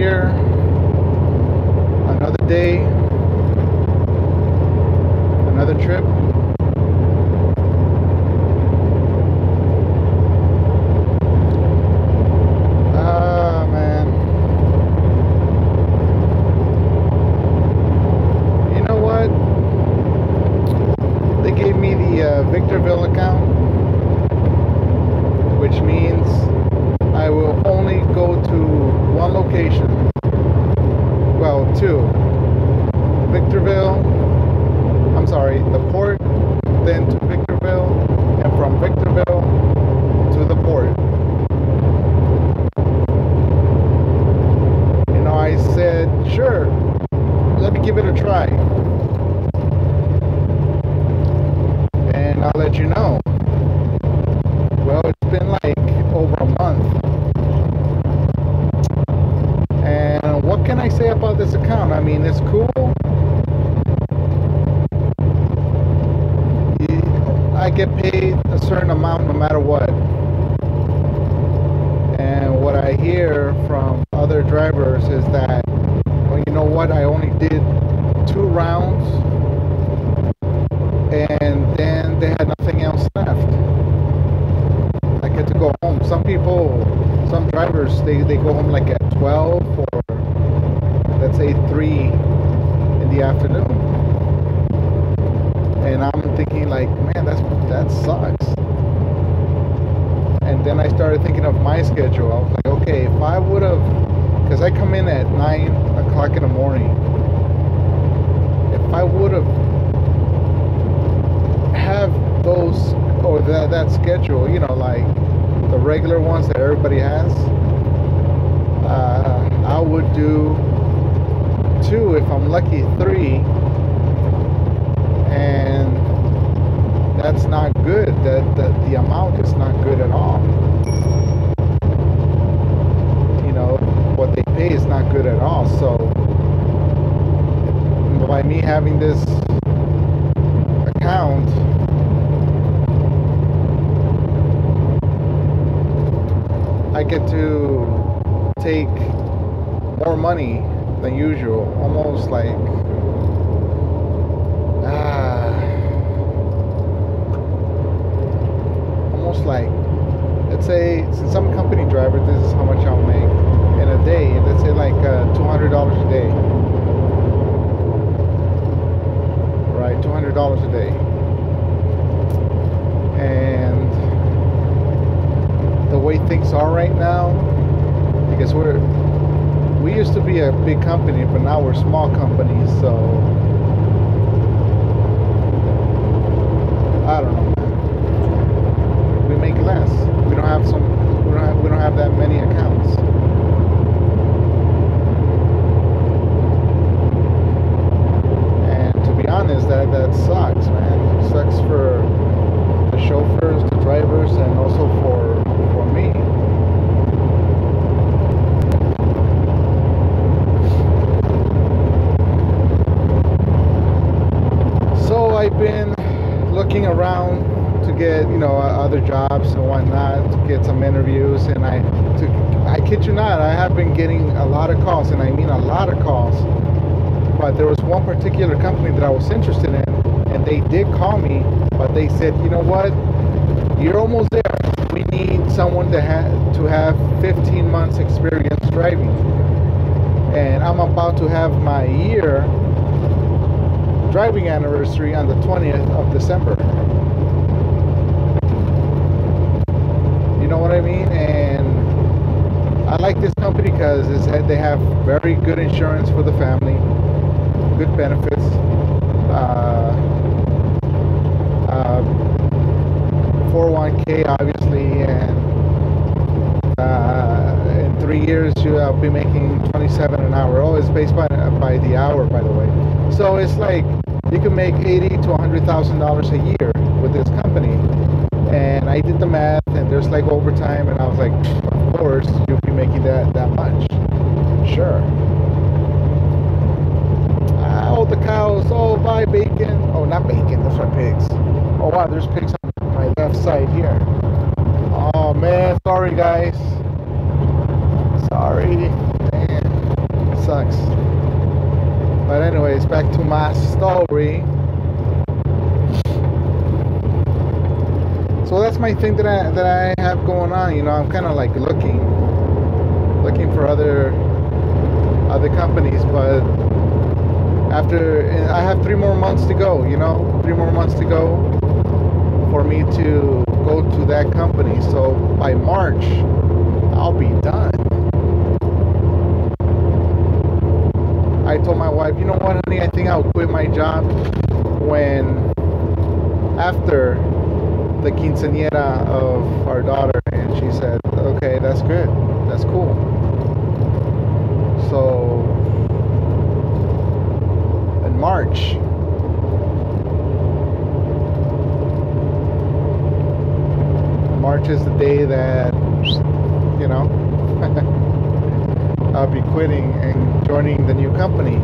year, another day, another trip. Ah, man. You know what? They gave me the Victorville account, which means I will only go to one location. Well, two. Victorville, I'm sorry, the port, then to Victorville, and from Victorville to the port. You know, I said, sure, let me give it a try. And I'll let you know. Well, it's been like over a month. And what can I say about this account? I mean, it's cool. I get paid a certain amount no matter what. And what I hear from other drivers is that, well, you know what, I only did 2 rounds and then they had nothing else left. I get to go home. Some people, some drivers, they go home like at 12 or let's say 3 in the afternoon. And I'm thinking like, man, that sucks. And then I started thinking of my schedule. I was like, okay, if I would have, because I come in at 9 o'clock in the morning, if I would have those, or that schedule, you know, like the regular ones that everybody has, I would do 2, if I'm lucky 3, and that's not good. The amount is not good at all. You know, what they pay is not good at all. So by me having this account, I get to take more money than usual, almost like let's say, since I'm a company driver, this is how much I'll make in a day. Let's say like $200 a day, right? $200 a day. And the way things are right now, because we used to be a big company, but now we're a small company, so I don't know. We make less. We don't have that many accounts. And to be honest, that sucks, man. It sucks for the chauffeurs, the drivers, and also for me. So I've been looking around to get, you know, other jobs and whatnot, to get some interviews, and I kid you not, I have been getting a lot of calls, and I mean a lot of calls. But there was one particular company that I was interested in, and they did call me, but they said, you know what, you're almost there. We need someone to have 15 months experience driving, and I'm about to have my year driving anniversary on the 20th of December. You know what I mean? And I like this company because they have very good insurance for the family, good benefits, 401k obviously, and in 3 years I'll be making $27 an hour. Oh, it's based by the hour, by the way. So it's like you can make $80,000 to $100,000 a year with this company. And I did the math, and there's like overtime, and I was like, of course you'll be making that much. Sure. Oh, the cows. Oh, buy bacon. Oh, not bacon. Those are pigs. Oh wow, there's pigs on my left side here. Oh man, sorry guys. Sorry. Man. sucks. But anyways, back to my story. So that's my thing that I have going on. You know, I'm kind of like looking for other companies, but after I have 3 more months to go. You know, 3 more months to go for me to go to that company. So by March, I'll be done. I told my wife, you know what, honey, I think I'll quit my job after the quinceañera of our daughter. And she said, okay, that's good, that's cool. So in March, is the day that, you know, I'll be quitting and joining the new company.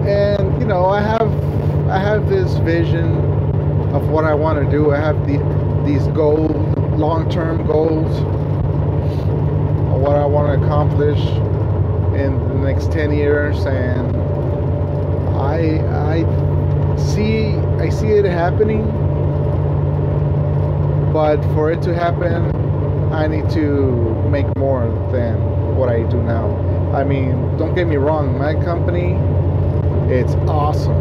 And you know, I have this vision of what I want to do. I have these goals, long-term goals of what I want to accomplish in the next 10 years, and I see it happening. But for it to happen, I need to make more than what I do now. I mean, don't get me wrong, my company, it's awesome.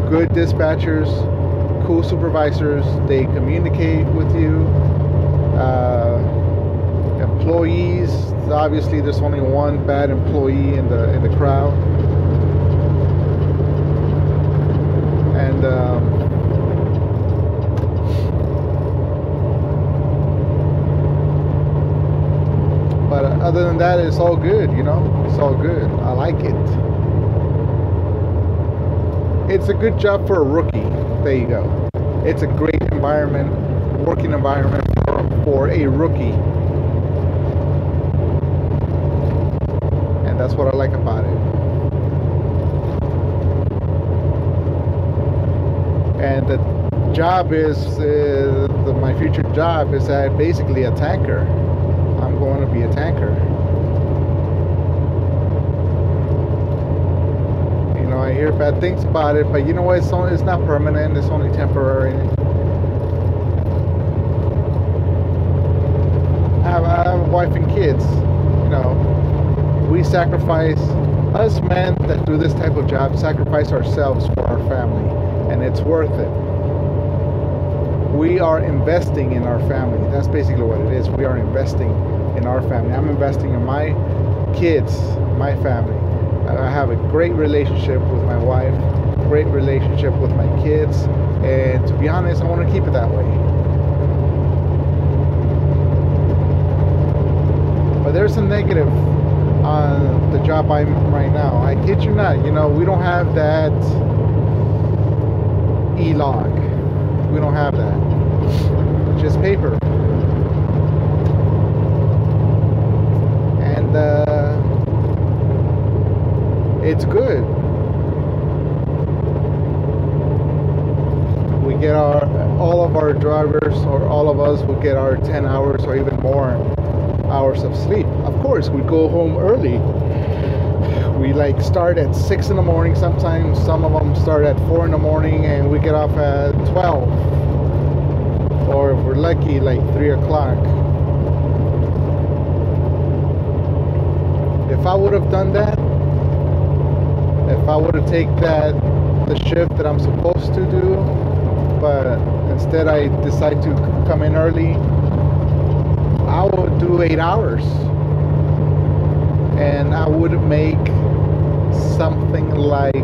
Good dispatchers, cool supervisors, they communicate with you. Employees, obviously there's only one bad employee in the crowd. And but other than that, it's all good, you know. It's all good. I like it. It's a good job for a rookie. There you go. It's a great environment, working environment for a rookie. And that's what I like about it. And the job is, my future job is basically a tanker. I'm going to be a tanker. You know, I hear bad things about it, but you know what? It's not permanent. It's only temporary. I have a wife and kids. You know, we sacrifice, us men that do this type of job, sacrifice ourselves for our family, and it's worth it. We are investing in our family. That's basically what it is. We are investing in our family. I'm investing in my kids, my family. I have a great relationship with my wife, great relationship with my kids, and to be honest, I want to keep it that way. But there's a negative on the job I'm right now. I kid you not. You know, we don't have that e-log. We don't have that. It's just paper. And it's good. We get all of our drivers, or all of us, will get our 10 hours or even more hours of sleep. Of course, we go home early. We like start at 6 in the morning. Sometimes some of them start at 4 in the morning, and we get off at 12, or if we're lucky, like 3 o'clock. If I would have done that, if I would have taken the shift that I'm supposed to do, but instead I decide to come in early, I would do 8 hours, and I would make something like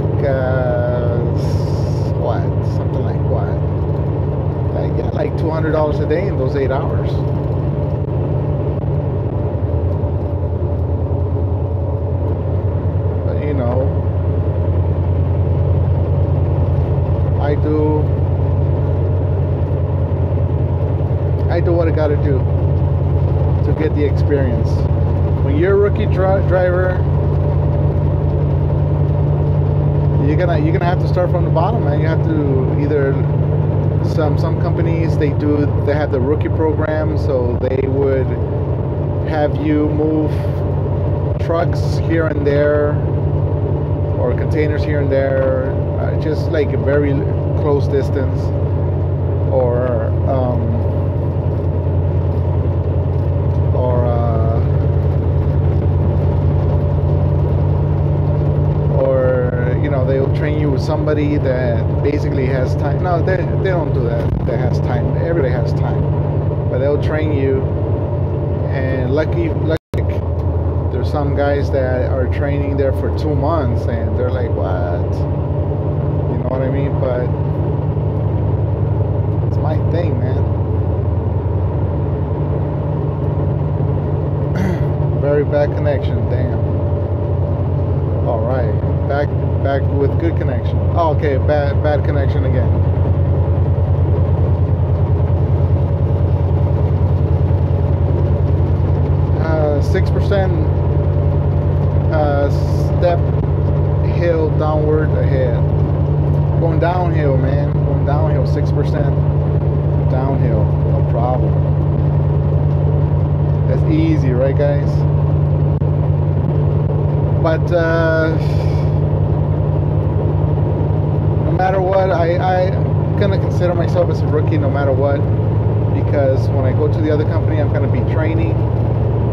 like $200 a day in those 8 hours. But you know, I do what I gotta do to get the experience. When you're a rookie driver, you're gonna have to start from the bottom, man. You have to either Some companies they have the rookie program, so they would have you move trucks here and there or containers here and there, just like a very close distance, or they'll train you with somebody that basically has time. No, they don't do that. That has time. Everybody has time, but they'll train you. And lucky, there's some guys that are training there for 2 months, and they're like, what? You know what I mean? But it's my thing, man. Very bad connection, damn. All right, back with good connection. Oh, okay, bad connection again. 6% step hill downward ahead. Going downhill, man. Going downhill, 6% downhill. No problem. That's easy, right, guys? But no matter what, I'm gonna consider myself as a rookie no matter what, because when I go to the other company, I'm gonna be training.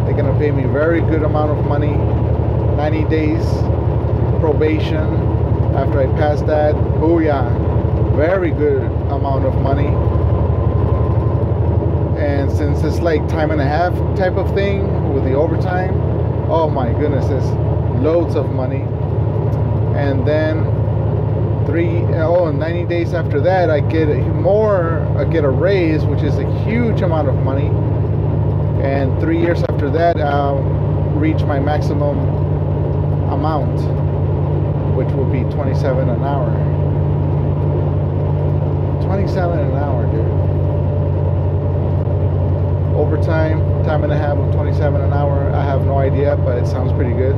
They're gonna pay me a very good amount of money, 90 days probation. After I pass that, oh yeah, very good amount of money. And since it's like time and a half type of thing with the overtime, oh my goodness, it's loads of money. And then 90 days after that, I get a raise, which is a huge amount of money. And 3 years after that, I'll reach my maximum amount, which will be 27 an hour. 27 an hour, dude. Overtime, time and a half of 27 an hour. I have no idea, but it sounds pretty good.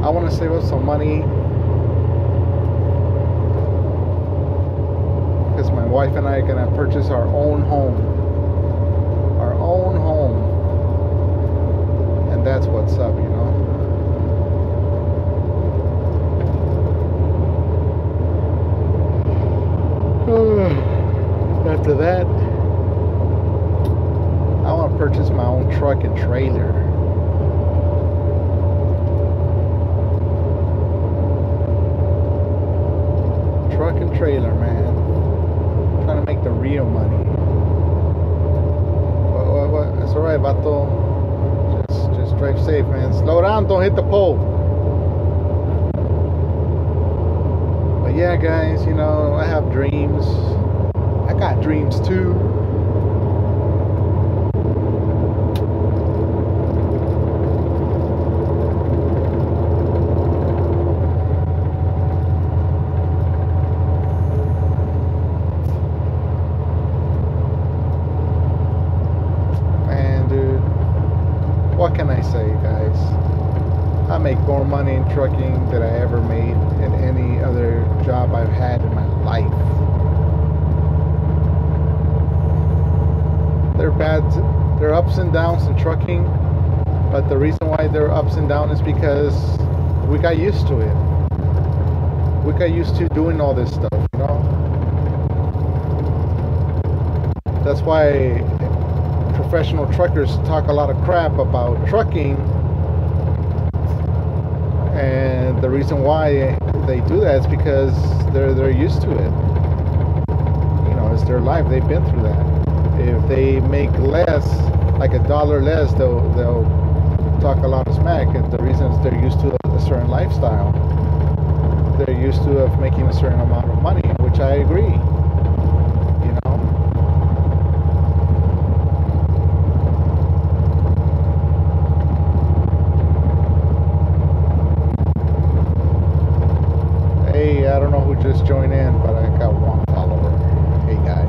I want to save up some money, because my wife and I are going to purchase our own home. And that's what's up, you know. After that, I want to purchase my own truck and trailer. Truck and trailer, man. I'm trying to make the real money. What? It's alright, vato. Just drive safe, man. Slow down, don't hit the pole. But yeah, guys, you know, I have dreams. I got dreams too. What can I say, guys? I make more money in trucking than I ever made in any other job I've had in my life. There are ups and downs in trucking, but the reason why there are ups and downs is because we got used to it. We got used to doing all this stuff, you know? That's why professional truckers talk a lot of crap about trucking, and the reason why they do that is because they're used to it. You know, it's their life. They've been through that. If they make less, like $1 less, they'll talk a lot of smack, and the reason is they're used to a certain lifestyle. They're used to of making a certain amount of money, which I agree. who just joined in, but I got one follower. Hey, guy.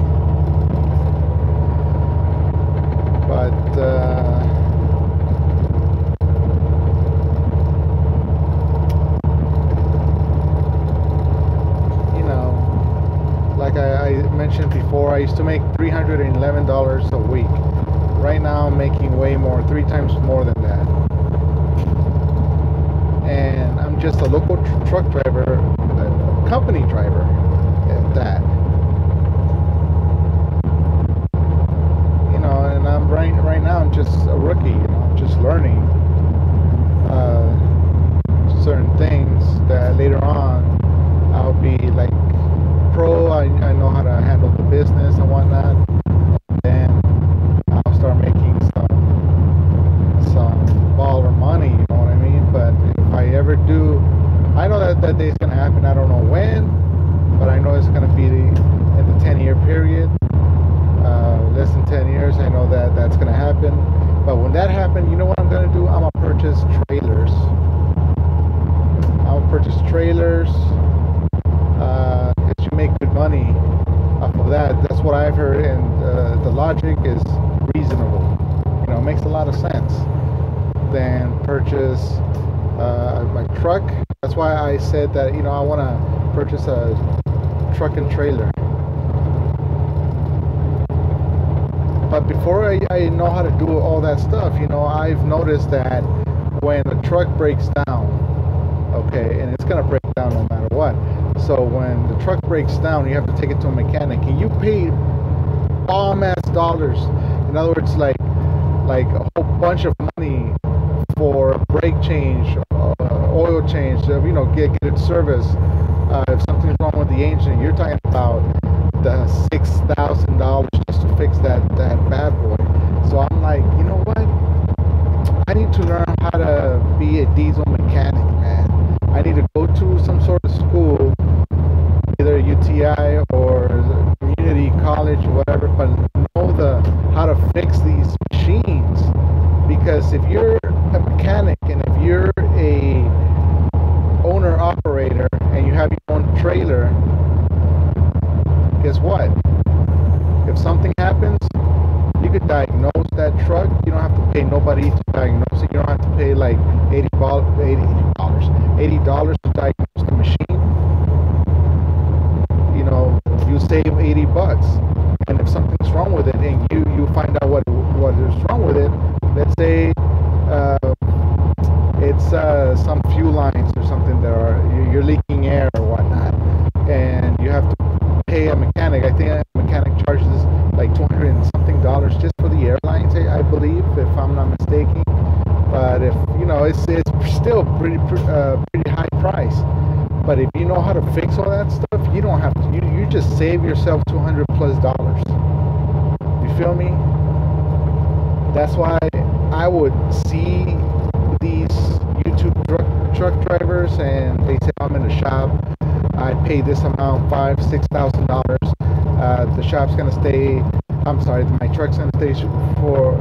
But you know, like I mentioned before, I used to make $311 a week. Right now, I'm making way more, 3 times more than that. And I'm just a local truck driver, a company driver at that. You know, and I'm right now I'm just a rookie. You know, I'm just learning certain things that later on I'll be like pro. I know how to handle the business and whatnot. Then I'll start making some baller money. You know what I mean? But if I ever do, I know that day's gonna happen. I don't know when, but I know it's gonna be in the 10-year period. Less than 10 years, I know that that's gonna happen. But when that happens, you know what I'm gonna do? I'm gonna purchase trailers. I'll purchase trailers. Because you make good money off of that. That's what I've heard, and the logic is reasonable. You know, it makes a lot of sense. Then purchase my truck. That's why I said that, you know, I want to purchase a truck and trailer. But before I know how to do all that stuff, you know, I've noticed that when a truck breaks down, okay, and it's gonna break down no matter what. So when the truck breaks down, you have to take it to a mechanic, and you pay bomb ass dollars. In other words, like a whole bunch of money for brake change, oil change, you know, get it service. If something's wrong with the engine, you're talking about the $6,000 just to fix that bad boy. So I'm like, you know what? I need to learn how to be a diesel mechanic, man. I need to go to some sort of school, either UTI or community college or whatever, but know how to fix these machines. Because if you're a mechanic and if you're a owner operator and you have your own trailer, guess what? If something happens, you could diagnose that truck. You don't have to pay nobody to diagnose it. You don't have to pay like $80 to diagnose the machine. You know, you save $80. And if something's wrong with it and you find out what is wrong with it, let's say it's some fuel lines or something that you're leaking air or whatnot, and you have to pay a mechanic. I think a mechanic charges like $200 and something just for the airlines, I believe, if I'm not mistaken. But if you know, it's still pretty high price. But if you know how to fix all that stuff, you don't have to. You just save yourself $200+. You feel me? That's why I would see these YouTube truck drivers, and they say, I'm in a shop, I pay this amount, $5,000-$6,000. The shop's gonna stay. I'm sorry, my truck's gonna stay for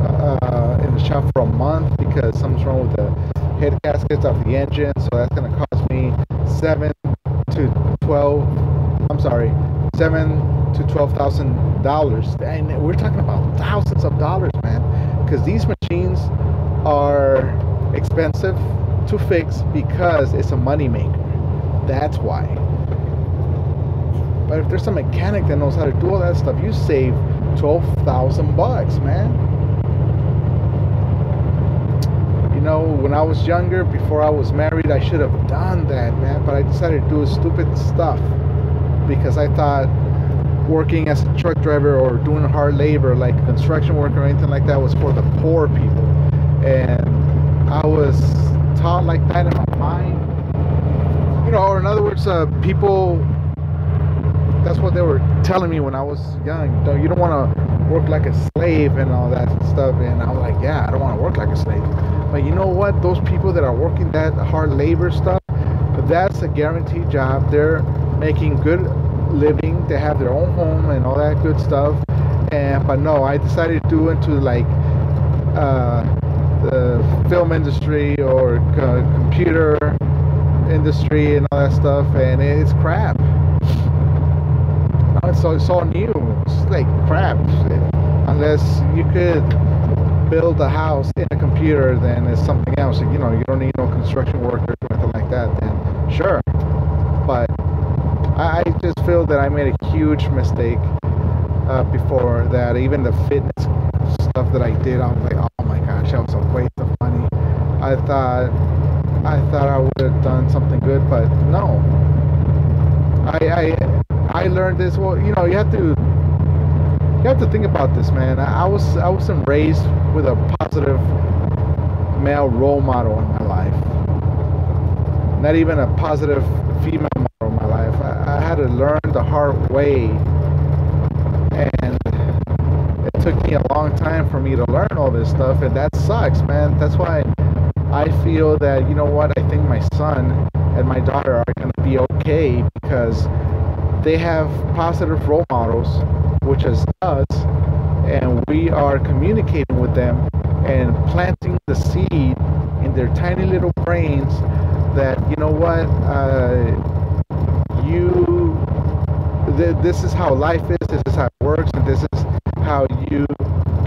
in the shop for a month because something's wrong with the head gaskets of the engine. So that's gonna cost me $7,000 to $12,000, and we're talking about thousands of dollars, man. Because these machines are expensive to fix because it's a money maker. That's why. But if there's a mechanic that knows how to do all that stuff, you save $12,000, man. You know, when I was younger, before I was married, I should have done that, man. But I decided to do stupid stuff because I thought working as a truck driver or doing hard labor like construction work or anything like that was for the poor people. And I was taught like that in my mind. You know, or in other words, people, that's what they were telling me when I was young. You don't want to work like a slave and all that stuff. And I'm like, yeah, I don't want to work like a slave. But you know what? Those people that are working that hard labor stuff, that's a guaranteed job. They're making good living. They have their own home and all that good stuff. But no, I decided to do into like the film industry or computer industry and all that stuff, and it's crap. it's all new. It's like crap. Unless you could build a house in a computer, then it's something else. You know, you don't need no construction workers or anything like that. Then sure, but I just feel that I made a huge mistake before that. Even the fitness stuff that I did, I was like, oh my gosh, that was a waste of money. I thought I would have done something good, but no. I learned this. Well, you know, you have to think about this, man. I wasn't raised with a positive male role model in my life. Not even a positive female model in my life. I had to learn the hard way, and it took me a long time for me to learn all this stuff, and that sucks, man. That's why I feel that, you know what, I think my son and my daughter are going to be okay because they have positive role models, which is us, and we are communicating with them and planting the seed in their tiny little brains that, you know what, this is how life is, this is how it works, and this is how you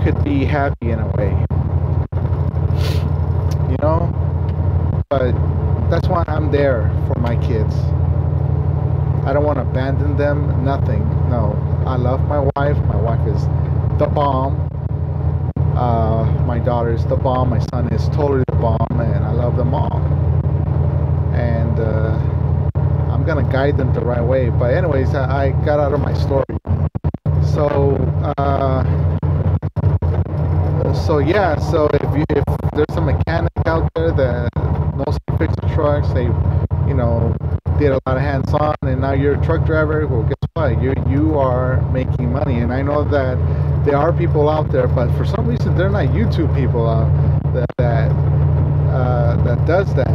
could be happy in a way, you know. But that's why I'm there for my kids. I don't want to abandon them, nothing. No, I love my wife. My wife is the bomb. My daughter is the bomb. My son is totally the bomb, and I love them all. And I'm gonna guide them the right way. But anyways, I got out of my story. So yeah. So if there's a mechanic out there that knows how to fix the trucks, they, you know, did a lot of hands-on, and now you're a truck driver, well, guess what? You are making money. And I know that there are people out there, but for some reason they're not YouTube people that does that.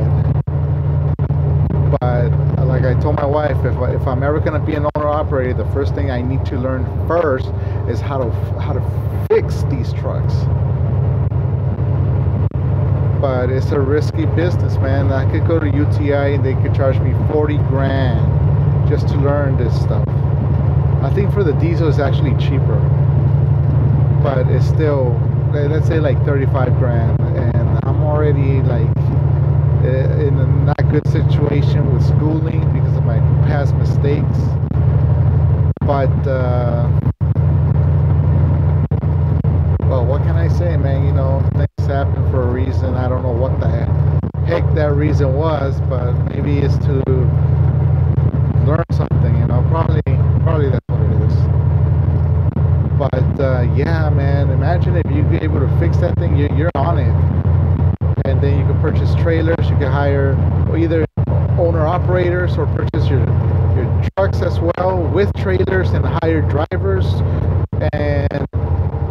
But like I told my wife, if I'm ever gonna be an owner operator, the first thing I need to learn first is how to fix these trucks. But it's a risky business, man. I could go to UTI and they could charge me 40 grand just to learn this stuff. I think for the diesel it's actually cheaper, but it's still, let's say like 35 grand, and I'm already like in a not good situation with schooling because of my past mistakes. But well, what can I say, man? You know, things happen for a reason. I don't know what the heck that reason was, but maybe it's to learn something, you know. Probably that's what it is. But yeah, man, imagine if you be able to fix that thing. You're on it, and then you can purchase trailers. You can hire either owner operators or purchase your trucks as well with trailers and hire drivers, and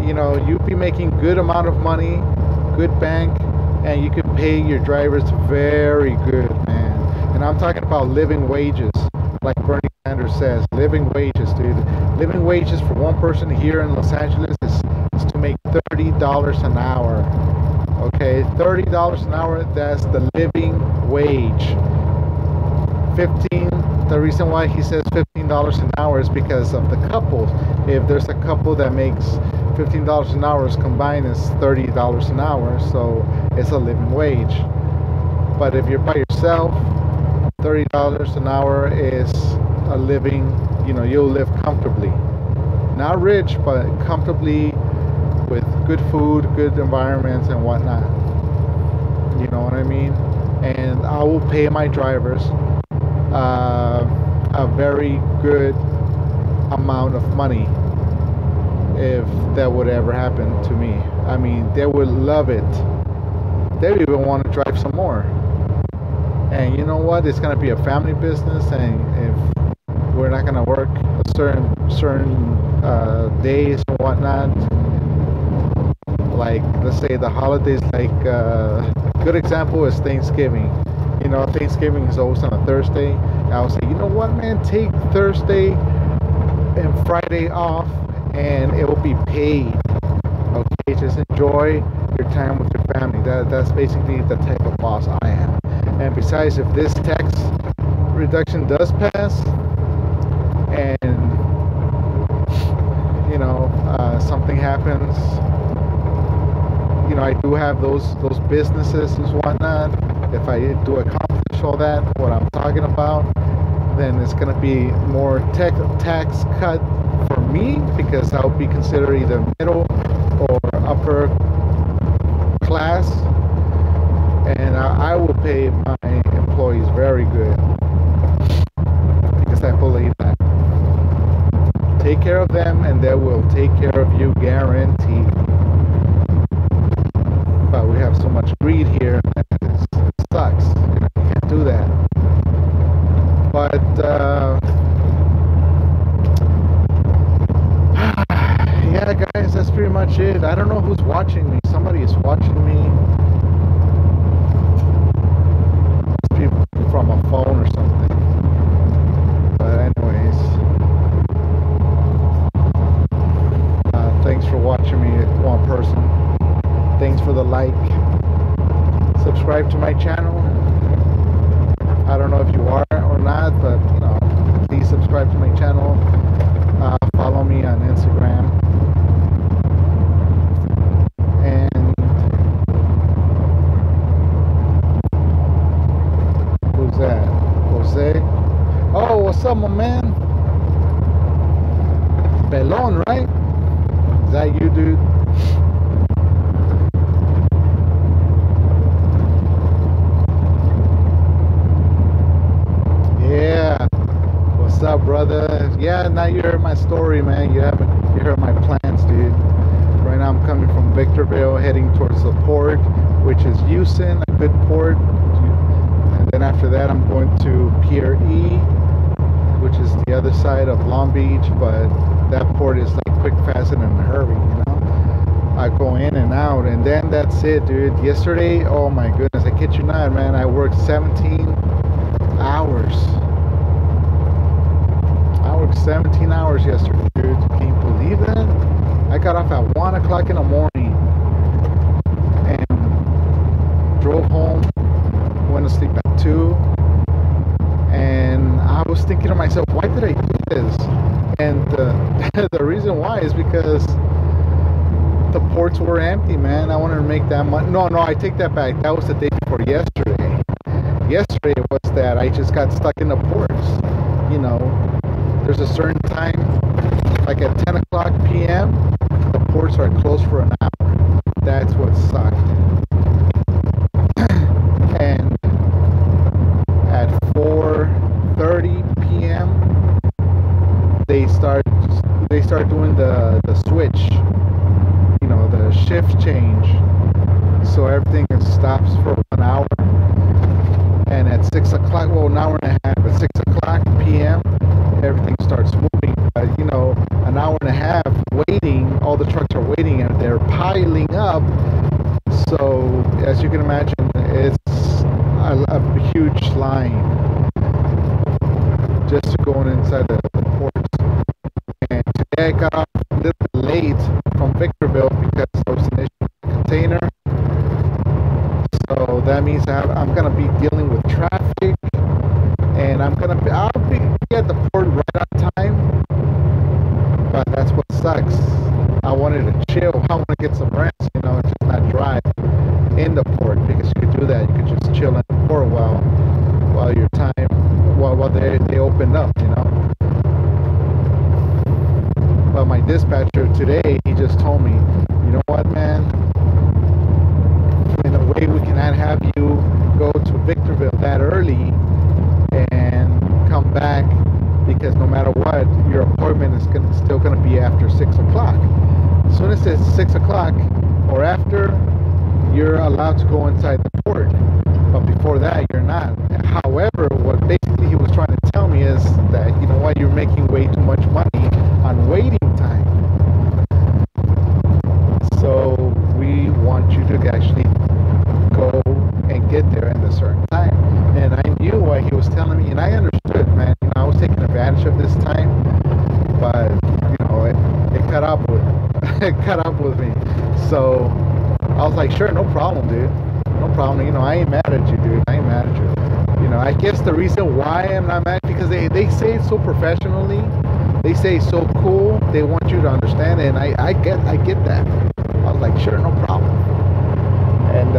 you know, you'd be making good amount of money, good bank, and you could pay your drivers very good, man. And I'm talking about living wages, like Bernie Sanders says, living wages, dude. Living wages for one person here in Los Angeles is to make $30 an hour. Okay, $30 an hour, that's the living wage. The reason why he says $15 an hour is because of the couples. If there's a couple that makes $15 an hour, combined is $30 an hour, so it's a living wage. But if you're by yourself, $30 an hour is a living, you know, you'll live comfortably. Not rich, but comfortably with good food, good environments and whatnot. You know what I mean? And I will pay my drivers a very good amount of money if that would ever happen to me. I mean, they would love it. They would even want to drive some more. And you know what? It's going to be a family business, and if we're not going to work a certain days and whatnot, like let's say the holidays, like a good example is Thanksgiving. You know, Thanksgiving is always on a Thursday. And I would say, you know what, man, take Thursday and Friday off, and it will be paid. Okay, just enjoy your time with your family. That's basically the type of boss I am. And besides, if this tax reduction does pass, and something happens, you know, I do have those businesses and whatnot. If I do accomplish all that, what I'm talking about, then it's going to be more tax cut for me, because I'll be considered either middle or upper class, and I will pay my employees very good, because I believe that. Take care of them and they will take care of you, guaranteed. But we have so much greed here that it sucks. You can't do that. But yeah, guys, that's pretty much it. I don't know who's watching me. Somebody is watching me. People from a phone or something. But anyways, thanks for watching me, one person. Thanks for the like. Subscribe to my channel. I don't know if you are or not, but you know, please subscribe to my channel. Follow me on Instagram. And who's that? Jose? Oh, what's up, my man? Pelon, right? Is that you, dude? Yeah. What's up, brother? Yeah, now you heard my story, man. You heard my plans, dude. Right now I'm coming from Victorville, heading towards the port, which is Houston, a good port. And then after that, I'm going to Pier E, which is the other side of Long Beach, but that port is like quick, fast, and in a hurry, you know. I go in and out, and then that's it, dude. Yesterday, oh my goodness, I kid you not, man, I worked 17 hours. I worked 17 hours yesterday, dude. Can you believe that? I got off at 1 o'clock in the morning and drove home, went to sleep at 2. And I was thinking to myself, why did I do this? And the reason why is because the ports were empty, man. I wanted to make that money. No, I take that back. That was the day before yesterday. Yesterday was that I just got stuck in the ports. You know, there's a certain time, like at 10 o'clock p.m., the ports are closed for an hour. That's what sucked. And at 4:30 p.m. they start doing the switch, you know, the shift change, so everything stops for 1 hour. And at 6 o'clock, well, an hour and a half, at 6 o'clock p.m. everything starts moving. But you know, an hour and a half waiting, all the trucks are waiting and they're piling up. So as you can imagine, it's a huge line just to go inside the ports. And today I got off a little bit late from Victorville because I was in a container. So that means I'm gonna be dealing with traffic, and I'll be at the port right on time. But that's what sucks. I wanted to chill. I want to get some rest, you know, and just not drive in the port, because you could do that. You could just chill in the port while your time, while they open up, you know. But my dispatcher today, he just told me, you know what, man? In a way, we cannot have you go to Victorville that early and come back, because no matter what, your appointment is still going to be after 6 o'clock. As soon as it's 6 o'clock or after, you're allowed to go inside the port. But before that, you're not. However, what basically he was trying to tell me is that, you know what, you're making way too much money on waiting time. So we want you to actually go and get there at a certain time. And I knew what he was telling me, and I understood, man. You know, I was taking advantage of this time, but you know, it cut up with me. So I was like, sure, no problem, dude. No problem. You know, I ain't mad at you, dude. I ain't mad at you. You know, I guess the reason why I'm not mad, because they say it so professionally. They say it's so cool. they want you to understand it, and I get that. I was like, sure, no problem. And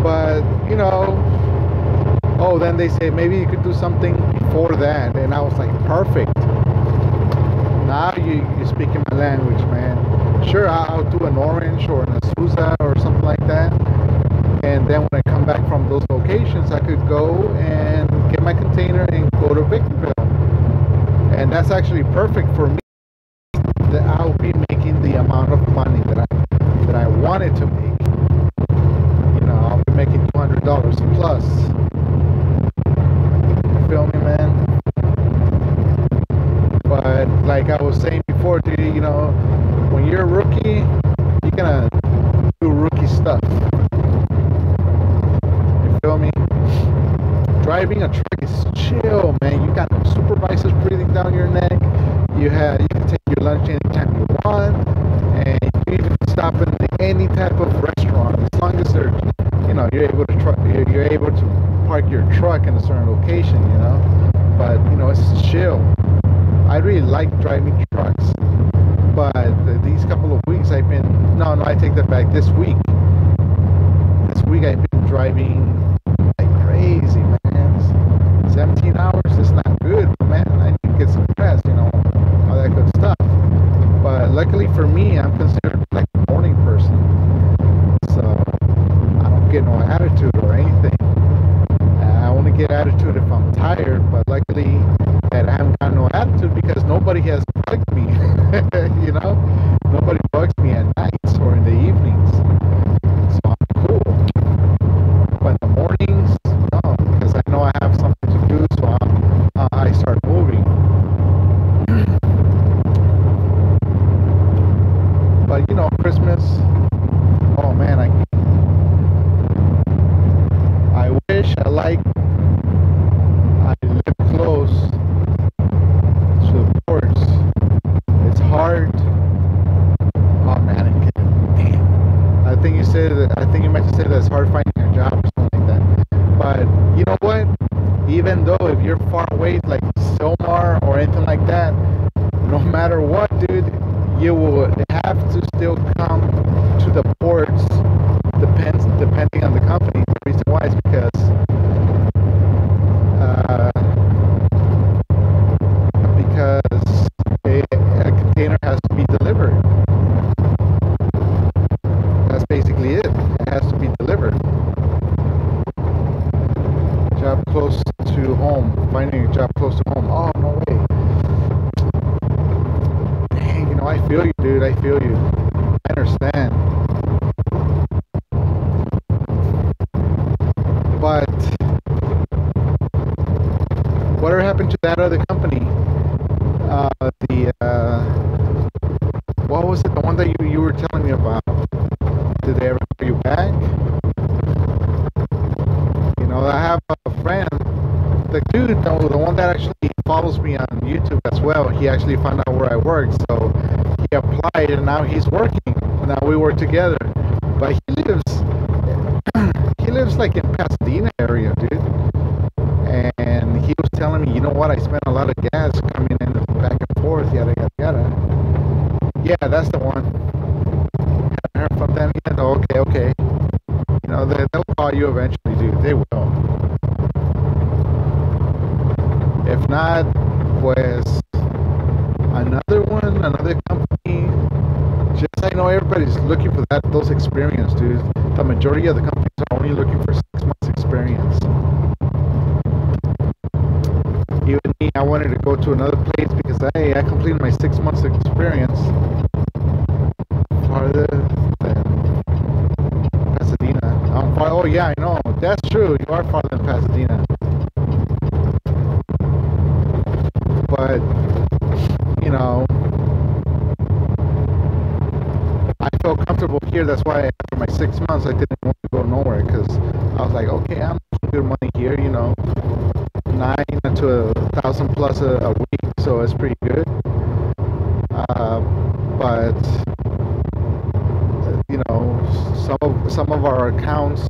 but oh, then they say maybe you could do something before that, and I was like, perfect. Now you speaking my language, man. Sure, I'll do an Orange or an Azusa or something like that, and then when I come back from those locations, I could go and get my container and go to Victorville, and that's actually perfect for me. That I'll be making the amount of money that I wanted to make. I'll be making $200 plus. You feel me, man? But like I was saying before, dude, when you're a rookie, you're gonna do rookie stuff. You feel me? Driving a truck is chill, man. You got no supervisors breathing down your neck. You can take your lunch anytime you want, and you even stop in any type of restaurant as long as they're, you're able to park your truck in a certain location, But it's chill. I really like driving trucks, but these couple of weeks I've been no, I take that back. This week I've been driving like crazy, man. 17 hours is not good, man. I need to get some rest, all that good stuff. But luckily for me, I'm considered like a morning person, so I don't get no attitude or anything. I only get attitude if I'm tired, but luckily that I haven't got no attitude because nobody has bugged me. Nobody bugs me at nights or in the evenings, so I'm cool. But in the mornings, no, because I know I have something to do, so I start moving. But Christmas, oh man, I wish I live close to the ports. It's hard. Oh man, damn. I think you meant to say that it's hard finding a job or something like that. But you know what? Even though if you're far away, like Silmar or anything like that, no matter what, dude, you will have to still come to the ports. Depending on the company. The reason why is because a container has to be delivered. That's basically it. It has to be delivered. Job close to home. Finding a job close to home. Oh, no way. Dang, I feel you, dude. I feel you. I understand. But whatever happened to that other company? What was it? The one that you were telling me about? Did they ever call you back? I have a friend, the dude, the one that actually follows me on YouTube as well. He actually found out where I work, so he applied, and now he's working. Now we work together, but he lives like in Pasadena area, dude. And he was telling me, you know what? I spent a lot of gas coming in back and forth, yada yada yada. Yeah, that's the one. Haven't heard from them yet. Oh, okay. They'll call you eventually, dude. They will. If not, pues another company. Just I know everybody's looking for those experience, dude. The majority of the companies are only looking for 6 months experience. Even me, I wanted to go to another place because I completed my 6 months experience farther than Pasadena. I'm far. Oh yeah, I know. That's true. You are farther than Pasadena. But I felt comfortable here. That's why after my 6 months, I didn't want to go nowhere because I was like, okay, I'm making good money here. 9 to 1,000 plus a week, so it's pretty good. But some of our accounts,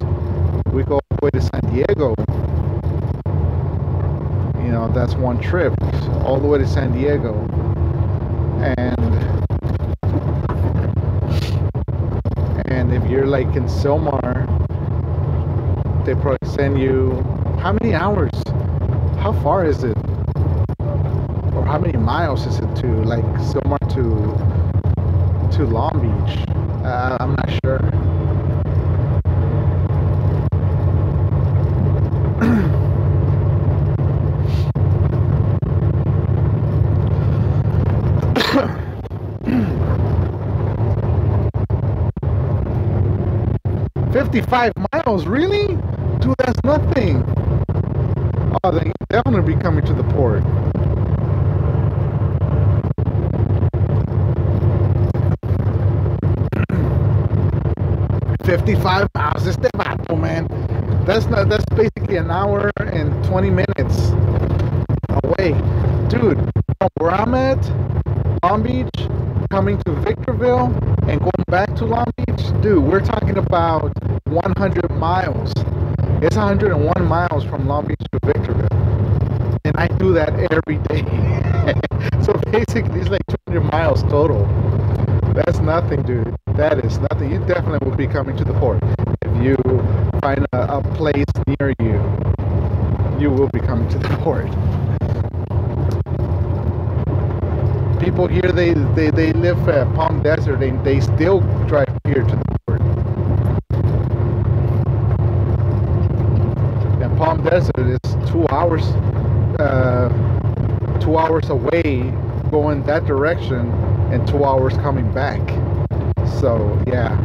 we go all the way to San Diego. That's one trip all the way to San Diego. and if you're like in Silmar, they probably send you, how many hours? How far is it? Or how many miles is it to like Silmar to Long Beach? I'm not sure. $55 miles, really? Dude, that's nothing. Oh, they definitely be coming to the port. $55 miles. Este vato, man. That's basically an hour and 20 minutes away. Dude, from where I'm at, Long Beach, coming to Victorville and going back to Long Beach, dude, we're talking about 100 miles. It's 101 miles from Long Beach to Victorville. And I do that every day. So basically, it's like 200 miles total. That's nothing, dude. That is nothing. You definitely will be coming to the port. If you find a place near you, you will be coming to the port. People here, they live at Palm Desert and they still drive here to the port. And Palm Desert is 2 hours, 2 hours away going that direction and 2 hours coming back. So yeah,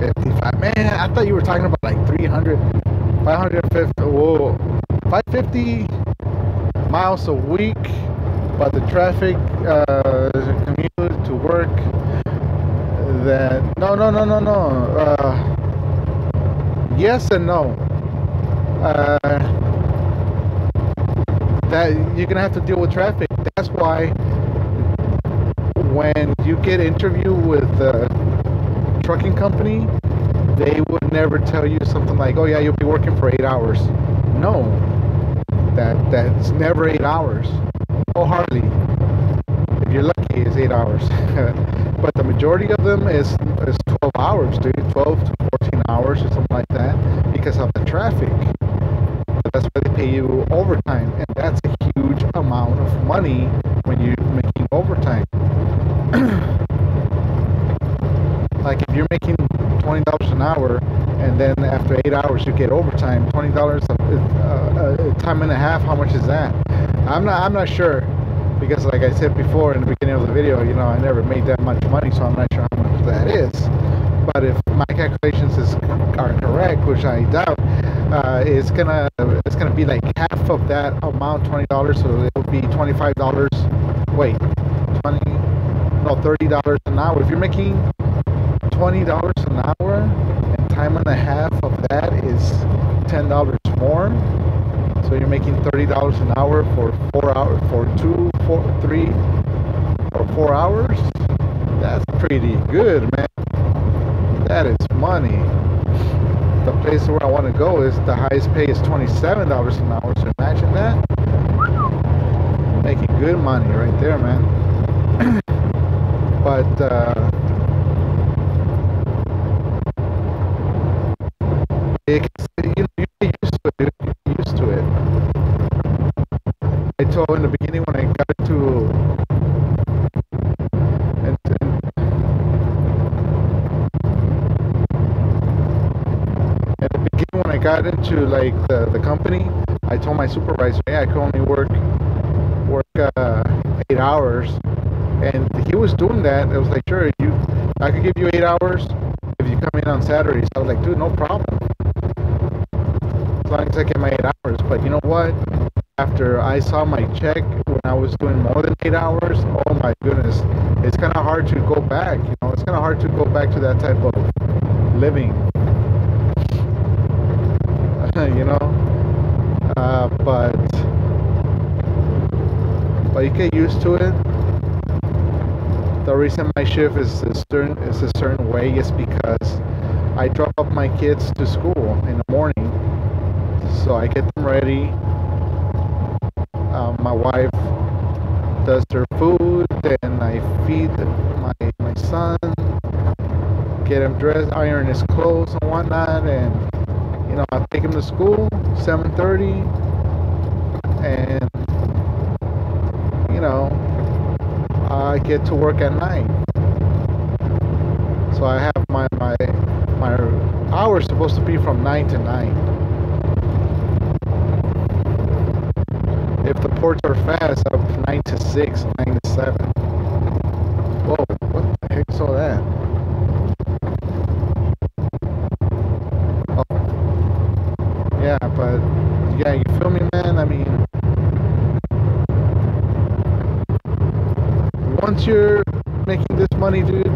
55. Man, I thought you were talking about like 300, 550. Whoa, 550 miles a week, but the traffic, commute to work. That no. Yes and no. That you're gonna have to deal with traffic. That's why when you get interviewed with the trucking company, they would never tell you something like, "Oh yeah, you'll be working for 8 hours." No, that's never 8 hours. Oh, hardly. If you're lucky, it's 8 hours. But the majority of them is 12 hours, dude. 12 to 14 hours or something like that, because of the traffic. That's why they pay you overtime, and that's a huge amount of money when you're making overtime. Like if you're making $20 an hour, and then after 8 hours you get overtime, $20 a time and a half. How much is that? I'm not sure, because like I said before in the beginning of the video, you know, I never made that much money, so I'm not sure how much that is. But if my calculations are correct, which I doubt, it's gonna be like half of that amount, $20. So it'll be $25. Wait, $30 an hour. If you're making $20 an hour, and time and a half of that is $10 more, so you're making $30 an hour for 4 hours, for 2, 4, 3, or 4 hours. That's pretty good, man. That is money. The place where I want to go is the highest pay is $27 an hour. So imagine that. Making good money right there, man. But you get used to it. You get used to it. I told in the beginning when I got into like the company, I told my supervisor, yeah, I can only work 8 hours, and he was doing that. I was like, sure, I could give you 8 hours if you come in on Saturdays. I was like, dude, no problem, as long as I get my 8 hours. But you know what? After I saw my check when I was doing more than 8 hours, oh my goodness, it's kind of hard to go back. You know, it's kind of hard to go back to that type of living. You know, but you get used to it. The reason my shift is a certain way is because I drop off my kids to school in the morning, so I get them ready. My wife does their food, then I feed my son, get him dressed, iron his clothes and whatnot, and I take him to school 7:30, and I get to work at 9. So I have my hours supposed to be from 9 to 9. If the ports are fast, up 9 to 6, 9 to 7. Whoa, what the heck's all that? Oh. Yeah, but yeah, you feel me, man? I mean, once you're making this money, dude,